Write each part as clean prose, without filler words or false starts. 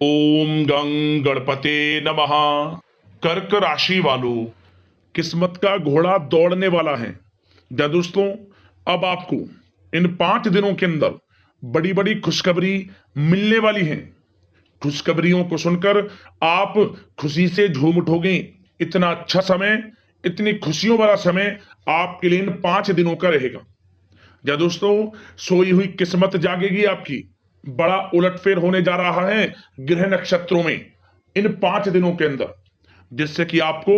ओम गंग गणपते नमः। कर्क राशि वालों, किस्मत का घोड़ा दौड़ने वाला है। क्या दोस्तों, अब आपको इन 5 दिनों के अंदर बड़ी बड़ी खुशखबरी मिलने वाली है। खुशखबरियों को सुनकर आप खुशी से झूम उठोगे। इतना अच्छा समय, इतनी खुशियों वाला समय आपके लिए इन 5 दिनों का रहेगा। या दोस्तों, सोई हुई किस्मत जागेगी आपकी। बड़ा उलटफेर होने जा रहा है ग्रह नक्षत्रों में इन 5 दिनों के अंदर, जिससे कि आपको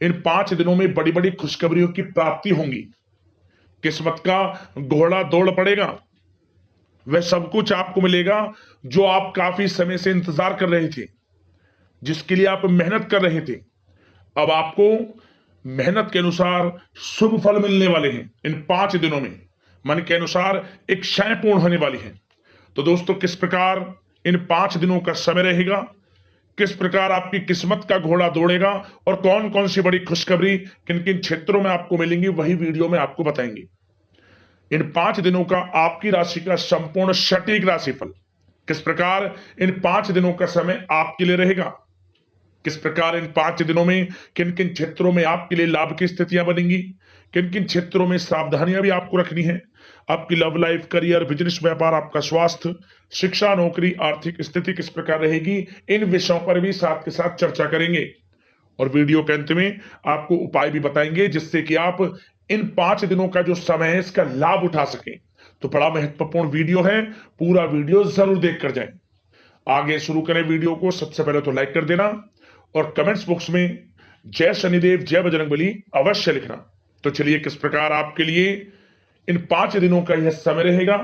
इन 5 दिनों में बड़ी बड़ी खुशखबरियों की प्राप्ति होंगी। किस्मत का घोड़ा दौड़ पड़ेगा। वह सब कुछ आपको मिलेगा जो आप काफी समय से इंतजार कर रहे थे, जिसके लिए आप मेहनत कर रहे थे। अब आपको मेहनत के अनुसार शुभ फल मिलने वाले हैं। इन 5 दिनों में मन के अनुसार एक क्षय पूर्ण होने वाली है। तो दोस्तों, किस प्रकार इन 5 दिनों का समय रहेगा, किस प्रकार आपकी किस्मत का घोड़ा दौड़ेगा और कौन कौन सी बड़ी खुशखबरी किन किन क्षेत्रों में आपको मिलेंगी, वही वीडियो में आपको बताएंगे। इन 5 दिनों का आपकी राशि का संपूर्ण सटीक राशिफल, किस प्रकार इन 5 दिनों का समय आपके लिए रहेगा, किस प्रकार इन 5 दिनों में किन किन क्षेत्रों में आपके लिए लाभ की स्थितियां बनेंगी, किन किन क्षेत्रों में सावधानियां भी आपको रखनी है। आपकी लव लाइफ, करियर, बिजनेस, व्यापार, आपका स्वास्थ्य, शिक्षा, नौकरी, आर्थिक स्थिति किस प्रकार रहेगी, इन विषयों पर भी साथ के साथ चर्चा करेंगे। और वीडियो के अंत में आपको उपाय भी बताएंगे, जिससे कि आप इन 5 दिनों का जो समय है इसका लाभ उठा सकें। तो बड़ा महत्वपूर्ण वीडियो है, पूरा वीडियो जरूर देख कर जाएं। आगे शुरू करें वीडियो को। सबसे पहले तो लाइक कर देना और कमेंट्स बॉक्स में जय शनिदेव, जय बजरंगबली अवश्य लिखना। तो चलिए, किस प्रकार आपके लिए इन 5 दिनों का यह समय रहेगा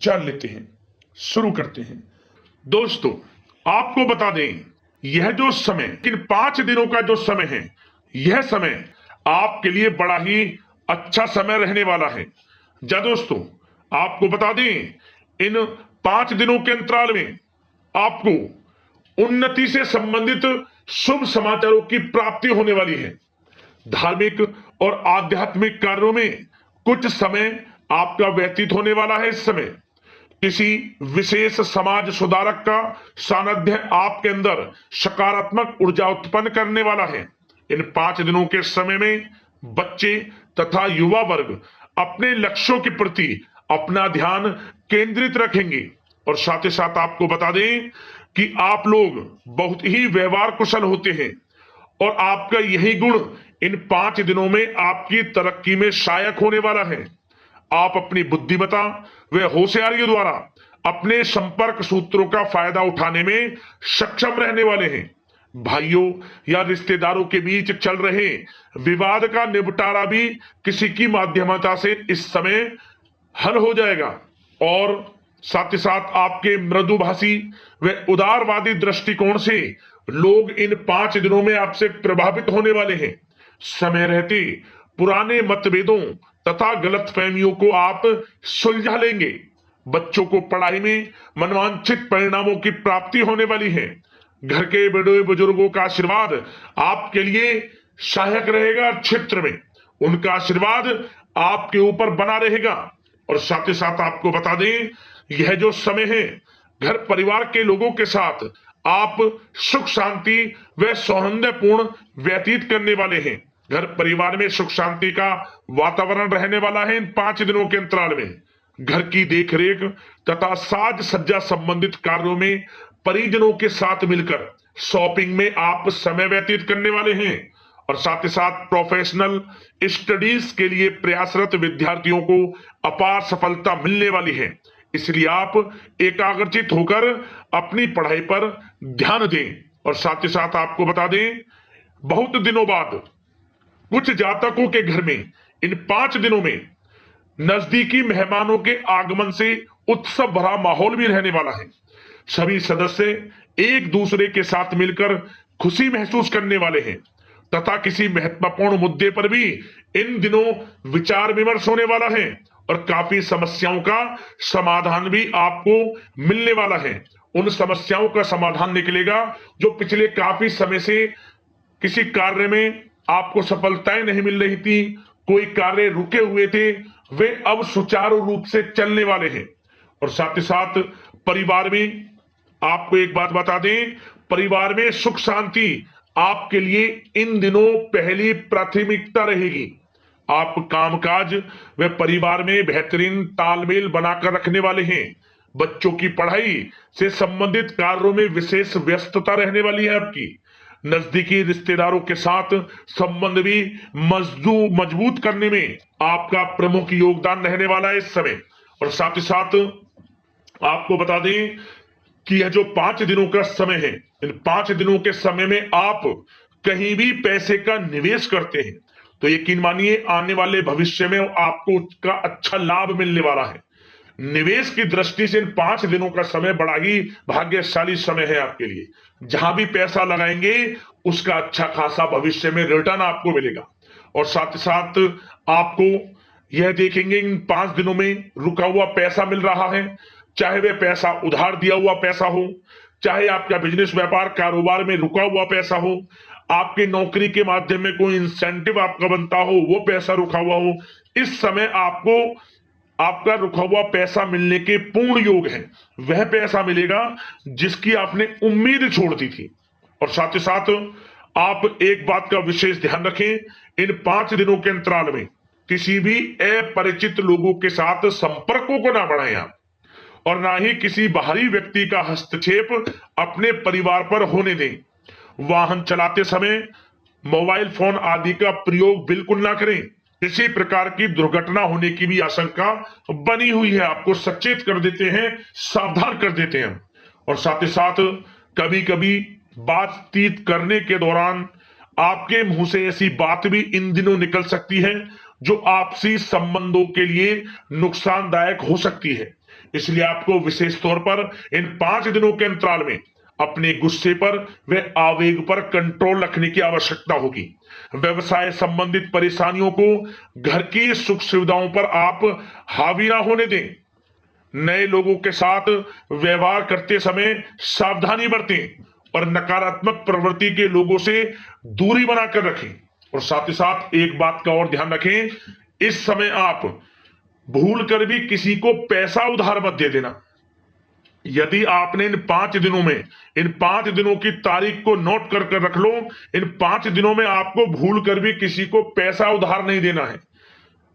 जान लेते हैं, शुरू करते हैं। दोस्तों, आपको बता दें, यह जो समय, इन 5 दिनों का जो समय है, यह समय आपके लिए बड़ा ही अच्छा समय रहने वाला है। जा दोस्तों, आपको बता दें, इन 5 दिनों के अंतराल में आपको उन्नति से संबंधित शुभ समाचारों की प्राप्ति होने वाली है। धार्मिक और आध्यात्मिक कार्यों में कुछ समय आपका व्यतीत होने वाला है। इस समय किसी विशेष समाज सुधारक का सानिध्य आपके अंदर सकारात्मक ऊर्जा उत्पन्न करने वाला है। इन 5 दिनों के समय में बच्चे तथा युवा वर्ग अपने लक्ष्यों के प्रति अपना ध्यान केंद्रित रखेंगे। और साथ ही साथ आपको बता दें कि आप लोग बहुत ही व्यवहार कुशल होते हैं और आपका यही गुण इन 5 दिनों में आपकी तरक्की में सहायक होने वाला है। आप अपनी बुद्धिमत्ता व होशियारी द्वारा अपने संपर्क सूत्रों का फायदा उठाने में सक्षम रहने वाले हैं। भाइयों या रिश्तेदारों के बीच चल रहे विवाद का निपटारा भी किसी की माध्यमता से इस समय हल हो जाएगा। और साथ ही साथ आपके मृदुभाषी व उदारवादी दृष्टिकोण से लोग इन 5 दिनों में आपसे प्रभावित होने वाले हैं। समय रहते पुराने मतभेदों तथा गलतफहमियों को आप सुलझा लेंगे। बच्चों को पढ़ाई में मनवांछित परिणामों की प्राप्ति होने वाली है। घर के बड़े बुजुर्गों का आशीर्वाद आपके लिए सहायक रहेगा। क्षेत्र में उनका आशीर्वाद आपके ऊपर बना रहेगा। और साथ ही साथ आपको बता दें, यह जो समय है, घर परिवार के लोगों के साथ आप सुख शांति व सौहार्दपूर्ण व्यतीत करने वाले हैं। घर परिवार में सुख शांति का वातावरण रहने वाला है। इन 5 दिनों के अंतराल में घर की देखरेख तथा साज सज्जा संबंधित कार्यों में परिजनों के साथ मिलकर शॉपिंग में आप समय व्यतीत करने वाले हैं। और साथ ही साथ प्रोफेशनल स्टडीज के लिए प्रयासरत विद्यार्थियों को अपार सफलता मिलने वाली है। इसलिए आप एकाग्रचित होकर अपनी पढ़ाई पर ध्यान दें। और साथ ही साथ आपको बता दें, बहुत दिनों बाद कुछ जातकों के घर में इन 5 दिनों में नजदीकी मेहमानों के आगमन से उत्सव भरा माहौल भी रहने वाला है। सभी सदस्य एक दूसरे के साथ मिलकर खुशी महसूस करने वाले हैं तथा किसी महत्वपूर्ण मुद्दे पर भी इन दिनों विचार विमर्श होने वाला है और काफी समस्याओं का समाधान भी आपको मिलने वाला है। उन समस्याओं का समाधान निकलेगा जो पिछले काफी समय से किसी कार्य में आपको सफलताएं नहीं मिल रही थी, कोई कार्य रुके हुए थे, वे अब सुचारू रूप से चलने वाले हैं। और साथ ही साथ परिवार में आपको एक बात बता दें, परिवार में सुख शांति आपके लिए इन दिनों पहली प्राथमिकता रहेगी। आप कामकाज व परिवार में बेहतरीन तालमेल बनाकर रखने वाले हैं। बच्चों की पढ़ाई से संबंधित कार्यों में विशेष व्यस्तता रहने वाली है आपकी। नजदीकी रिश्तेदारों के साथ संबंध भी मजबूत करने में आपका प्रमुख योगदान रहने वाला है इस समय। और साथ ही साथ आपको बता दें कि यह जो 5 दिनों का समय है, इन 5 दिनों के समय में आप कहीं भी पैसे का निवेश करते हैं तो यकीन मानिए आने वाले भविष्य में आपको उसका अच्छा लाभ मिलने वाला है। निवेश की दृष्टि से इन 5 दिनों का समय बड़ा ही भाग्यशाली समय है आपके लिए। जहां भी पैसा लगाएंगे उसका अच्छा खासा भविष्य में रिटर्न आपको मिलेगा। और साथ ही साथ आपको यह देखेंगे इन 5 दिनों में रुका हुआ पैसा मिल रहा है, चाहे वह पैसा उधार दिया हुआ पैसा हो, चाहे आपका बिजनेस व्यापार कारोबार में रुका हुआ पैसा हो, आपकी नौकरी के माध्यम में कोई इंसेंटिव आपका बनता हो, वो पैसा रुका हुआ हो। इस समय आपको आपका रुका हुआ पैसा मिलने के पूर्ण योग है। वह पैसा मिलेगा जिसकी आपने उम्मीद छोड़ दी थी। और साथ ही साथ आप एक बात का विशेष ध्यान रखें, इन 5 दिनों के अंतराल में किसी भी अपरिचित लोगों के साथ संपर्कों को ना बढ़ाएं आप, और ना ही किसी बाहरी व्यक्ति का हस्तक्षेप अपने परिवार पर होने दें। वाहन चलाते समय मोबाइल फोन आदि का प्रयोग बिल्कुल ना करें। किसी प्रकार की दुर्घटना होने की भी आशंका बनी हुई है, आपको सचेत कर देते हैं, सावधान कर देते हैं। और साथ ही साथ कभी कभी बातचीत करने के दौरान आपके मुंह से ऐसी बात भी इन दिनों निकल सकती है जो आपसी संबंधों के लिए नुकसानदायक हो सकती है। इसलिए आपको विशेष तौर पर इन 5 दिनों के अंतराल में अपने गुस्से पर व आवेग पर कंट्रोल रखने की आवश्यकता होगी। व्यवसाय संबंधित परेशानियों को घर की सुख सुविधाओं पर आप हावी ना होने दें। नए लोगों के साथ व्यवहार करते समय सावधानी बरतें और नकारात्मक प्रवृत्ति के लोगों से दूरी बनाकर रखें। और साथ ही साथ एक बात का और ध्यान रखें, इस समय आप भूल कर भी किसी को पैसा उधार मत दे देना। यदि आपने इन 5 दिनों में इन 5 दिनों की तारीख को नोट कर कर रख लो, इन 5 दिनों में आपको भूल कर भी किसी को पैसा उधार नहीं देना है।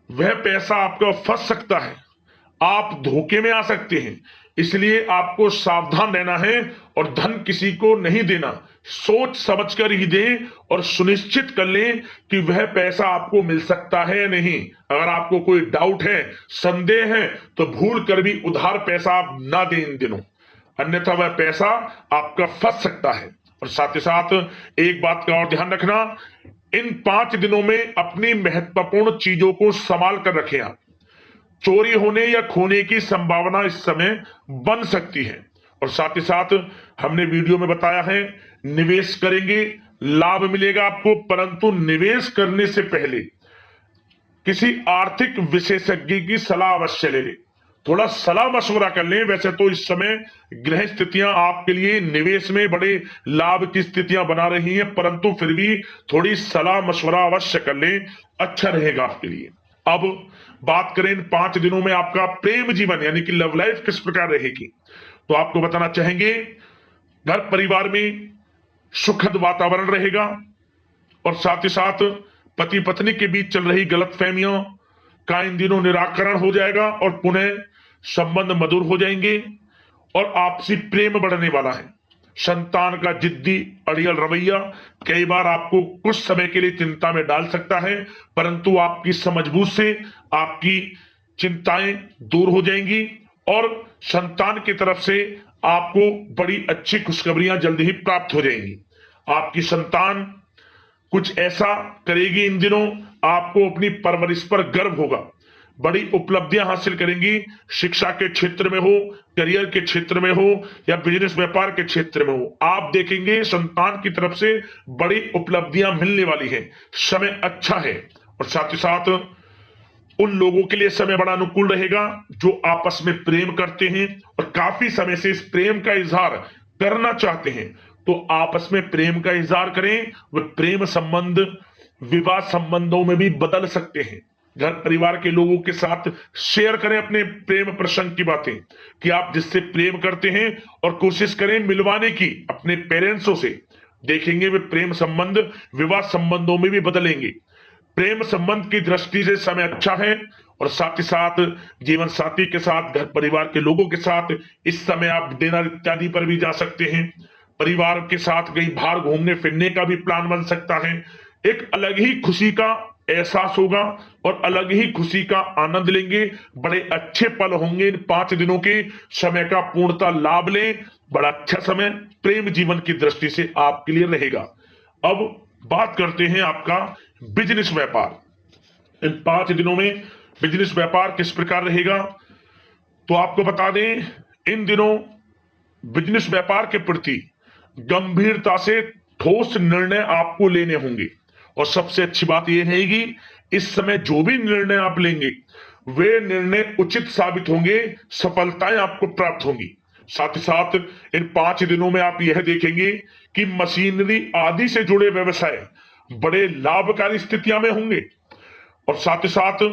वह पैसा आपका फंस सकता है, आप धोखे में आ सकते हैं। इसलिए आपको सावधान रहना है और धन किसी को नहीं देना। सोच समझ कर ही दें और सुनिश्चित कर लें कि वह पैसा आपको मिल सकता है या नहीं। अगर आपको कोई डाउट है, संदेह है, तो भूल कर भी उधार पैसा आप ना दें इन दिनों, अन्यथा वह पैसा आपका फंस सकता है। और साथ ही साथ एक बात का और ध्यान रखना, इन 5 दिनों में अपनी महत्वपूर्ण चीजों को संभाल कर रखें आप। चोरी होने या खोने की संभावना इस समय बन सकती है। और साथ ही साथ हमने वीडियो में बताया है, निवेश करेंगे लाभ मिलेगा आपको, परंतु निवेश करने से पहले किसी आर्थिक विशेषज्ञ की सलाह अवश्य ले लें, थोड़ा सलाह मशवरा कर लें। वैसे तो इस समय ग्रह स्थितियां आपके लिए निवेश में बड़े लाभ की स्थितियां बना रही हैं, परंतु फिर भी थोड़ी सलाह मशवरा अवश्य कर लें, अच्छा रहेगा आपके लिए। अब बात करें इन 5 दिनों में आपका प्रेम जीवन यानी कि लव लाइफ किस प्रकार रहेगी, तो आपको बताना चाहेंगे घर परिवार में सुखद वातावरण रहेगा। और साथ ही साथ पति पत्नी के बीच चल रही गलतफहमियों का इन दिनों निराकरण हो जाएगा और पुनः संबंध मधुर हो जाएंगे और आपसी प्रेम बढ़ने वाला है। संतान का जिद्दी अड़ियल रवैया कई बार आपको कुछ समय के लिए चिंता में डाल सकता है, परंतु आपकी समझबूझ से आपकी चिंताएं दूर हो जाएंगी और संतान की तरफ से आपको बड़ी अच्छी खुशखबरियां जल्दी ही प्राप्त हो जाएंगी। आपकी संतान कुछ ऐसा करेगी इन दिनों, आपको अपनी परवरिश पर गर्व होगा। बड़ी उपलब्धियां हासिल करेंगी, शिक्षा के क्षेत्र में हो, करियर के क्षेत्र में हो या बिजनेस व्यापार के क्षेत्र में हो। आप देखेंगे संतान की तरफ से बड़ी उपलब्धियां मिलने वाली है, समय अच्छा है। और साथ ही साथ उन लोगों के लिए समय बड़ा अनुकूल रहेगा जो आपस में प्रेम करते हैं और काफी समय से इस प्रेम का इजहार करना चाहते हैं, तो आपस में प्रेम का इजहार करें। वह प्रेम संबंध विवाह संबंधों में भी बदल सकते हैं। घर परिवार के लोगों के साथ शेयर करें अपने प्रेम प्रसंग की बातें कि आप जिससे प्रेम करते हैं, और कोशिश करें मिलवाने की अपने पेरेंट्सों से। देखेंगे वे प्रेम संबंध विवाह संबंधों में भी बदलेंगे। प्रेम संबंध की दृष्टि से समय अच्छा है, और साथ ही साथ जीवन साथी के साथ, घर परिवार के लोगों के साथ इस समय आप डिनर इत्यादि पर भी जा सकते हैं। परिवार के साथ कहीं बाहर घूमने फिरने का भी प्लान बन सकता है। एक अलग ही खुशी का एहसास होगा और अलग ही खुशी का आनंद लेंगे। बड़े अच्छे पल होंगे इन 5 दिनों के समय का पूर्णता लाभ लें। बड़ा अच्छा समय प्रेम जीवन की दृष्टि से आपके लिए रहेगा। अब बात करते हैं आपका बिजनेस व्यापार। इन 5 दिनों में बिजनेस व्यापार किस प्रकार रहेगा, तो आपको बता दें, इन दिनों बिजनेस व्यापार के प्रति गंभीरता से ठोस निर्णय आपको लेने होंगे। और सबसे अच्छी बात यह रहेगी, इस समय जो भी निर्णय आप लेंगे वे निर्णय उचित साबित होंगे, सफलताएं आपको प्राप्त होंगी। साथ ही साथ इन 5 दिनों में आप यह देखेंगे कि मशीनरी आदि से जुड़े व्यवसाय बड़े लाभकारी स्थितियां में होंगे। और साथ ही साथ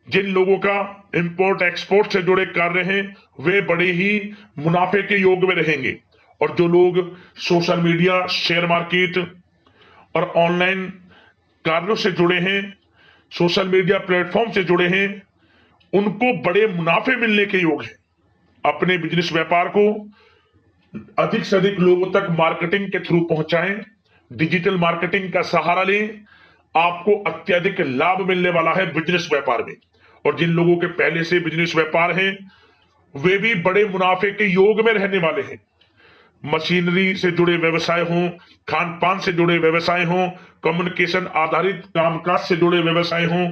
जिन लोगों का इंपोर्ट एक्सपोर्ट से जुड़े कार्य हैं वे बड़े ही मुनाफे के योग में रहेंगे। और जो लोग सोशल मीडिया, शेयर मार्केट और ऑनलाइन कार्यों से जुड़े हैं, सोशल मीडिया प्लेटफॉर्म से जुड़े हैं, उनको बड़े मुनाफे मिलने के योग हैं। अपने बिजनेस व्यापार को अधिक से अधिक लोगों तक मार्केटिंग के थ्रू पहुंचाएं, डिजिटल मार्केटिंग का सहारा लें। आपको अत्यधिक लाभ मिलने वाला है बिजनेस व्यापार में। और जिन लोगों के पहले से बिजनेस व्यापार हैं वे भी बड़े मुनाफे के योग में रहने वाले हैं। मशीनरी से जुड़े व्यवसाय हों, खान पान से जुड़े व्यवसाय हों, कम्युनिकेशन आधारित कामकाज से जुड़े व्यवसाय हों,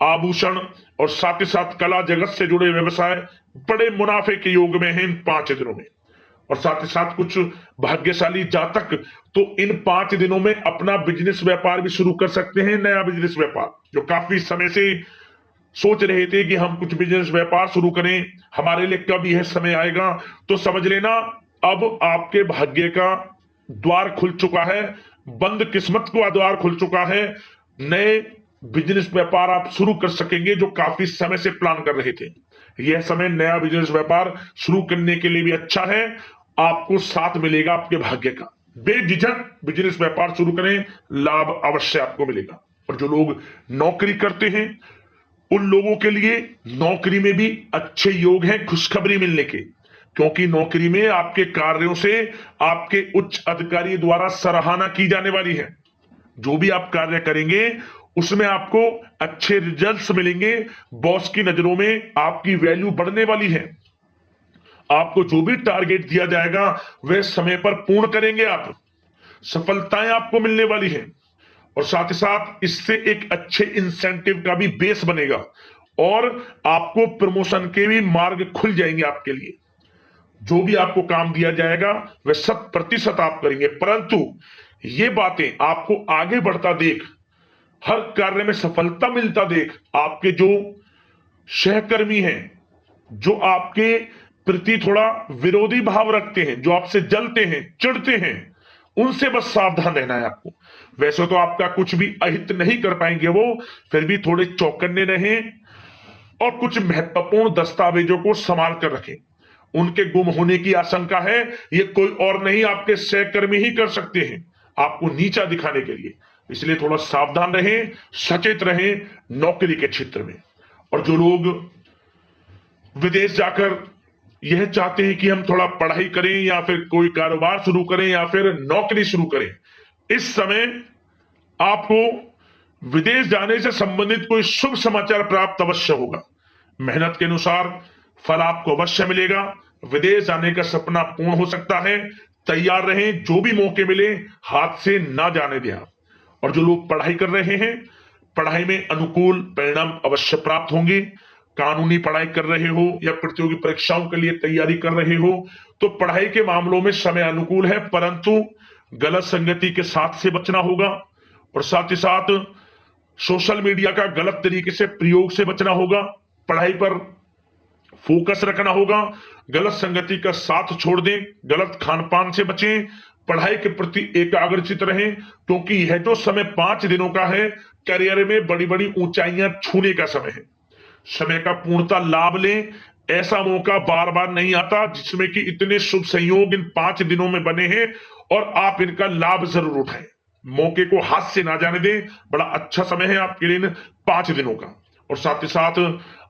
आभूषण और साथ ही साथ कला जगत से जुड़े व्यवसाय बड़े मुनाफे के योग में हैं इन 5 दिनों में। और साथ ही साथ कुछ भाग्यशाली जातक तो इन 5 दिनों में अपना बिजनेस व्यापार भी शुरू कर सकते हैं, नया बिजनेस व्यापार। जो काफी समय से सोच रहे थे कि हम कुछ बिजनेस व्यापार शुरू करें, हमारे लिए कब यह समय आएगा, तो समझ लेना अब आपके भाग्य का द्वार खुल चुका है, बंद किस्मत का द्वार खुल चुका है। नए बिजनेस व्यापार आप शुरू कर सकेंगे जो काफी समय से प्लान कर रहे थे। यह समय नया बिजनेस व्यापार शुरू करने के लिए भी अच्छा है, आपको साथ मिलेगा आपके भाग्य का। बेझिझक बिजनेस व्यापार शुरू करें, लाभ अवश्य आपको मिलेगा। और जो लोग नौकरी करते हैं उन लोगों के लिए नौकरी में भी अच्छे योग हैं खुशखबरी मिलने के, क्योंकि नौकरी में आपके कार्यों से आपके उच्च अधिकारी द्वारा सराहना की जाने वाली है। जो भी आप कार्य करेंगे उसमें आपको अच्छे रिजल्ट्स मिलेंगे, बॉस की नजरों में आपकी वैल्यू बढ़ने वाली है। आपको जो भी टारगेट दिया जाएगा वह समय पर पूर्ण करेंगे आप, सफलताएं आपको मिलने वाली है। और साथ ही साथ इससे एक अच्छे इंसेंटिव का भी बेस बनेगा और आपको प्रमोशन के भी मार्ग खुल जाएंगे आपके लिए। जो भी आपको काम दिया जाएगा वह 100% आप करेंगे, परंतु ये बातें आपको आगे बढ़ता देख, हर कार्य में सफलता मिलता देख, आपके जो सहकर्मी हैं, जो आपके प्रति थोड़ा विरोधी भाव रखते हैं, जो आपसे जलते हैं, चिढ़ते हैं, उनसे बस सावधान रहना है आपको। वैसे तो आपका कुछ भी अहित नहीं कर पाएंगे वो, फिर भी थोड़े चौकन्ने रहें और कुछ महत्वपूर्ण दस्तावेजों को संभाल कर रखें। उनके गुम होने की आशंका है, ये कोई और नहीं आपके सहकर्मी ही कर सकते हैं आपको नीचा दिखाने के लिए। इसलिए थोड़ा सावधान रहें, सचेत रहें नौकरी के क्षेत्र में। और जो लोग विदेश जाकर यह चाहते हैं कि हम थोड़ा पढ़ाई करें या फिर कोई कारोबार शुरू करें या फिर नौकरी शुरू करें, इस समय आपको विदेश जाने से संबंधित कोई शुभ समाचार प्राप्त अवश्य होगा। मेहनत के अनुसार फल आपको अवश्य मिलेगा। विदेश जाने का सपना पूर्ण हो सकता है। तैयार रहें, जो भी मौके मिले हाथ से ना जाने दें आप। और जो लोग पढ़ाई कर रहे हैं, पढ़ाई में अनुकूल परिणाम अवश्य प्राप्त होंगे। कानूनी पढ़ाई कर रहे हो या प्रतियोगी परीक्षाओं के लिए तैयारी कर रहे हो तो पढ़ाई के मामलों में समय अनुकूल है, परंतु गलत संगति के साथ से बचना होगा। और साथ ही साथ सोशल मीडिया का गलत तरीके से प्रयोग से बचना होगा। पढ़ाई पर फोकस रखना होगा, गलत संगति का साथ छोड़ दें, गलत खान पान से बचें, पढ़ाई के प्रति एकाग्रचित रहें, क्योंकि यह जो समय 5 दिनों का है, करियर में बड़ी बड़ी ऊंचाइयां छूने का समय है। समय का पूर्णता लाभ लें। ऐसा मौका बार बार नहीं आता जिसमें कि इतने शुभ संयोग इन 5 दिनों में बने हैं और आप इनका लाभ जरूर उठाएं। मौके को हाथ से ना जाने दें। बड़ा अच्छा समय है आपके लिए इन 5 दिनों का। और साथ ही साथ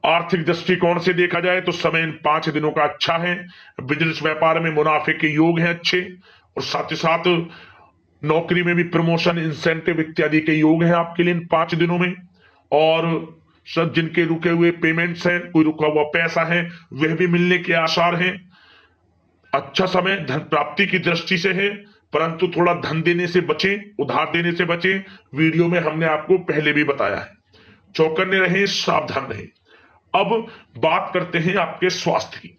आर्थिक दृष्टिकोण से देखा जाए तो समय इन 5 दिनों का अच्छा है। बिजनेस व्यापार में मुनाफे के योग हैं अच्छे, और साथ ही साथ नौकरी में भी प्रमोशन, इंसेंटिव इत्यादि के योग हैं आपके लिए इन 5 दिनों में। और सब जिनके रुके हुए पेमेंट्स हैं, कोई रुका हुआ पैसा है, वह भी मिलने के आसार हैं। अच्छा समय धन प्राप्ति की दृष्टि से है, परंतु थोड़ा धन देने से बचें, उधार देने से बचें। वीडियो में हमने आपको पहले भी बताया है। चौकन्ने रहें, सावधान रहें। अब बात करते हैं आपके स्वास्थ्य की।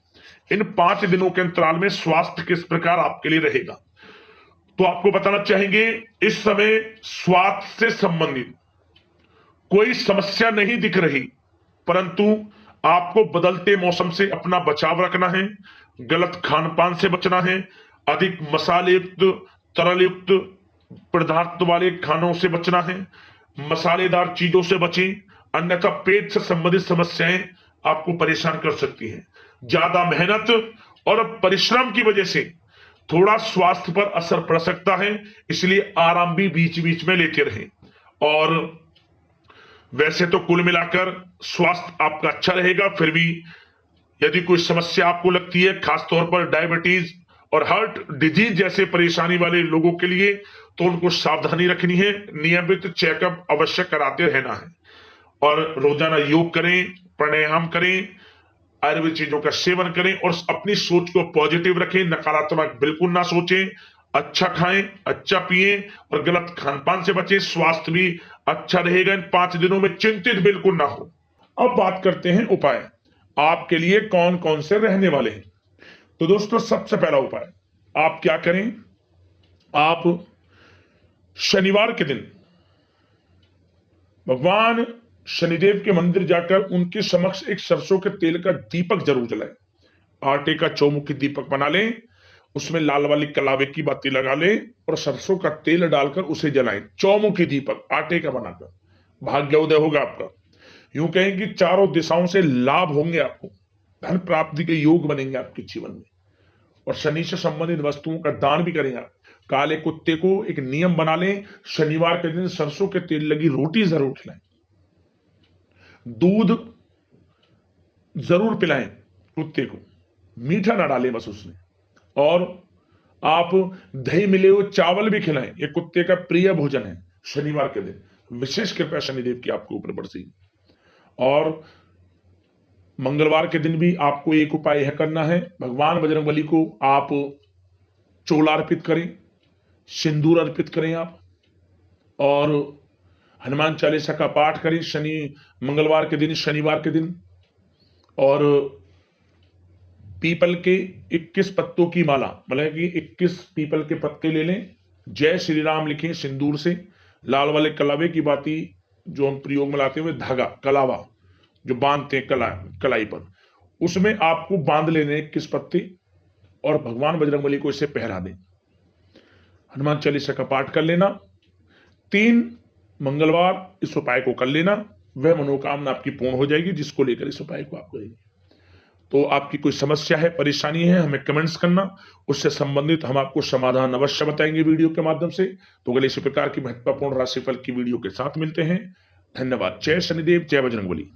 इन 5 दिनों के अंतराल में स्वास्थ्य किस प्रकार आपके लिए रहेगा, तो आपको बताना चाहेंगे इस समय स्वास्थ्य से संबंधित कोई समस्या नहीं दिख रही, परंतु आपको बदलते मौसम से अपना बचाव रखना है, गलत खान पान से बचना है, अधिक मसाले युक्त, तरल युक्त पदार्थ वाले खानों से बचना है, मसालेदार चीजों से बचें, अन्यथा पेट से संबंधित समस्याएं आपको परेशान कर सकती हैं। ज्यादा मेहनत और परिश्रम की वजह से थोड़ा स्वास्थ्य पर असर पड़ सकता है, इसलिए आराम भी बीच बीच में लेते रहें। और वैसे तो कुल मिलाकर स्वास्थ्य आपका अच्छा रहेगा, फिर भी यदि कोई समस्या आपको लगती है, खासतौर पर डायबिटीज और हार्ट डिजीज जैसे परेशानी वाले लोगों के लिए, तो उनको सावधानी रखनी है। नियमित चेकअप अवश्य कराते रहना है और रोजाना योग करें, प्राणायाम करें, आयुर्वेद चीजों का सेवन करें और अपनी सोच को पॉजिटिव रखें। नकारात्मक बिल्कुल ना सोचें। अच्छा खाएं, अच्छा पिएं और गलत खान पान से बचें। स्वास्थ्य भी अच्छा रहेगा इन 5 दिनों में, चिंतित बिल्कुल ना हो। अब बात करते हैं उपाय आपके लिए कौन कौन से रहने वाले हैं। तो दोस्तों, सबसे पहला उपाय आप क्या करें, आप शनिवार के दिन भगवान शनिदेव के मंदिर जाकर उनके समक्ष एक सरसों के तेल का दीपक जरूर जलाएं। आटे का चौमुखी दीपक बना लें, उसमें लाल वाली कलावे की बाती लगा लें और सरसों का तेल डालकर उसे जलाएं। चौमुखी दीपक आटे का बनाकर, भाग्योदय होगा आपका। यूं कहें कि चारों दिशाओं से लाभ होंगे आपको, धन प्राप्ति के योग बनेंगे आपके जीवन में। और शनि से संबंधित वस्तुओं का दान भी करेंगे आप। काले कुत्ते को एक नियम बना लें, शनिवार के दिन सरसों के तेल लगी रोटी जरूर खिलाएं, दूध जरूर पिलाएं कुत्ते को, मीठा ना डालें बस उसमें। और आप दही मिले हुए चावल भी खिलाएं, ये कुत्ते का प्रिय भोजन है। शनिवार के दिन विशेष कृपा शनिदेव की आपके ऊपर बरसेगी। और मंगलवार के दिन भी आपको एक उपाय यह करना है, भगवान बजरंगबली को आप चोला अर्पित करें, सिंदूर अर्पित करें आप, और हनुमान चालीसा का पाठ करें मंगलवार के दिन, शनिवार के दिन। और पीपल के 21 पत्तों की माला, मतलब कि 21 पीपल के पत्ते ले लें, जय श्री राम लिखें सिंदूर से, लाल वाले कलावे की बाती जो हम प्रयोग में लाते हुए धागा कलावा जो बांधते हैं कलाई पर, उसमें आपको बांध लेने 21 पत्ते और भगवान बजरंगबली को इसे पहरा दें। हनुमान चालीसा का पाठ कर लेना। 3 मंगलवार इस उपाय को कर लेना, वह मनोकामना आपकी पूर्ण हो जाएगी जिसको लेकर इस उपाय को आप करेंगे। तो आपकी कोई समस्या है, परेशानी है, हमें कमेंट्स करना, उससे संबंधित हम आपको समाधान अवश्य बताएंगे वीडियो के माध्यम से। तो अगले इसी प्रकार की महत्वपूर्ण राशिफल की वीडियो के साथ मिलते हैं। धन्यवाद। जय शनिदेव, जय बजरंगबली।